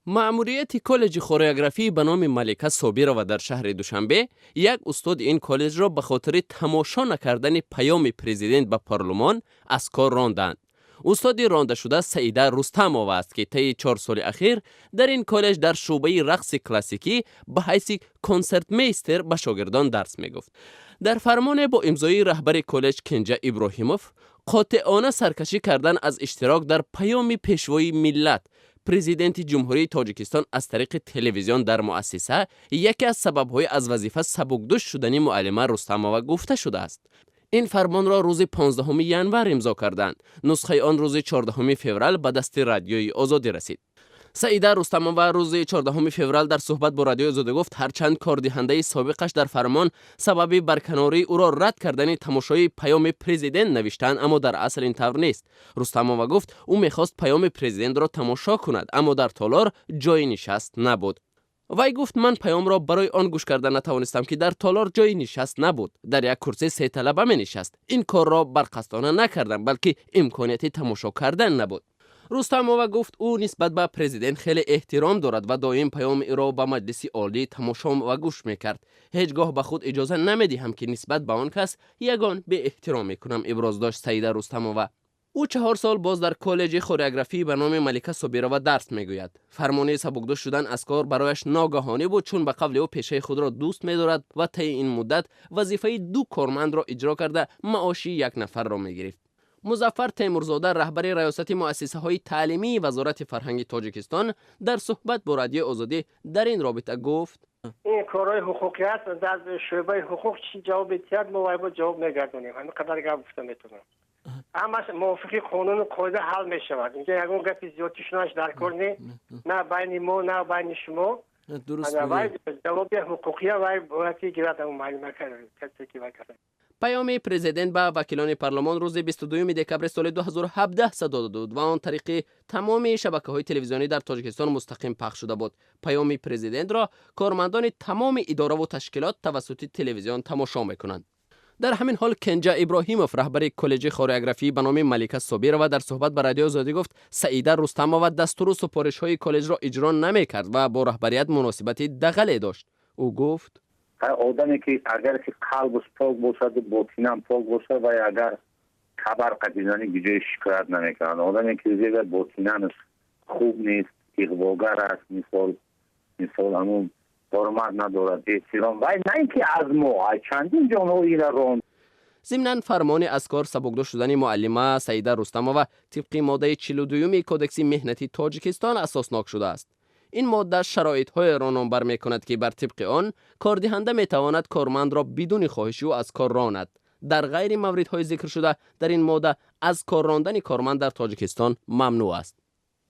مأموریت کالج خورئوگرافی به نام ملکه صابرова در شهر دوشنبه یک استاد این کالج را به خاطر تماشا نکردن پیام پرزیدنت به پارلمان از کار راندند. استاد رانده شده سعیده رستمova است که طی 4 سال اخیر در این کالج در شعبه رقص کلاسیکی به حیث کنسرت میستر به شاگردان درس میگفت. در فرمان با امضای رهبر کالج کنجا ابراهیموف قاطعانه سرکشی کردن از اشتراک در پیام پیشوای ملت پرزیدنت جمهوری تاجیکستان از طریق تلویزیون در مؤسسه یکی از سبب‌های از وظیفه سبکدوش شدن معلمه رستمova گفته شده است. این فرمان را روز 15 ژانویه امضا کردند. نسخه آن روز 14 فوریه به دست رادیوی آزادی رسید. سعیده رستمova روز 14 فوریه در صحبت با رادیو آزادی گفت هرچند کاردهنده سابقش در فرمان سبب برکناری او را رد کردن تماشای پیام پرزیدنت نوشتند، اما در اصل این طور نیست. رستمova گفت او میخواست پیام پرزیدنت را تماشا کند، اما در تالار جای نشست نبود. وی گفت من پیام را برای آن گوش کردن نتوانستم که در تالار جای نشست نبود. در یک کرسی 3 طلبه می نشست. این کار را برقصدانه نکردم، بلکه امکانیت تماشا کردن نبود. رستمova گفت او نسبت به پرزیدنت خیلی احترام دارد و دائم پیام او را به مجلس عالی تماشا و گوش میکرد. هیچگاه به خود اجازه نمیدهم که نسبت به آن کس یگان به احترام کنم، ابراز داشت سعیده رستمova. او 4 سال باز در کالج خورئوگرافی به نام ملکه صابرova درس میگوید. فرمان سبکدوش شدن از کار برایش ناگهانی بود، چون به قول او پیشه خود را دوست می‌دارد و طی این مدت وظیفه 2 کارمند را اجرا کرده معاش 1 نفر را می‌گرفت. مظفر تیمورزاده رهبر ریاست مؤسسه های تعلیمی وزارت فرهنگ تاجیکستان در صحبت با رادیو آزادی در این رابطه گفت این کارهای حقوقیت در شعبه حقوق چی جواب بیاد ما باید جواب نگردونیم. همین قدر گفتم میتونم. همش موافقی قانون و قاعده حل میشود. اینجا یگان گپی زیادی شناش در کار نه بین ما نه بین شما. درست میگید. جواب حقوقی و باید گرفت اون معلومه کرد. پیام پرزیدنت به وکیلان پارلمان روز 22 دکبر سال 2017 صادر بود و آن طریق تمام شبکه‌های تلویزیونی در تاجیکستان مستقیم پخش شده بود. پیام پرزیدنت را کارمندان تمام اداره و تشکیلات توسط تلویزیون تماشا می‌کنند. در همین حال کنجا ابراهیموف رهبر کالج خورئوگرافی به نام ملکه صابرova در صحبت با رادیو آزادی گفت سعیده رستمova دستور و سفارش‌های کالج را اجرا نمی‌کرد و با رهبریت مناسبت دغلی داشت. او گفت آدمی که اگر که قلبش پاک باشد و باطنم پاک باشد و اگر خبر قدیزانی بجای شکایت نمیکنه. آدمی که زیر باطنش خوب نیست، اغواگر است، مثال همون حرمت ندارد، احترام و نه اینکه از ما چندین جانهایی را راند. ضمناً فرمان از کار سبکدوش شدن معلمه سعیده رستمova طبق ماده 42 کودکس مهنتی تاجیکستان اساسناک شده است. این ماده شرایط‌های را نامبر می‌کند که بر طبق آن کاردهنده می‌تواند کارمند را بدون خواهش او از کار راند. در غیر موردهای ذکر شده در این ماده از کار راندن کارمند در تاجیکستان ممنوع است.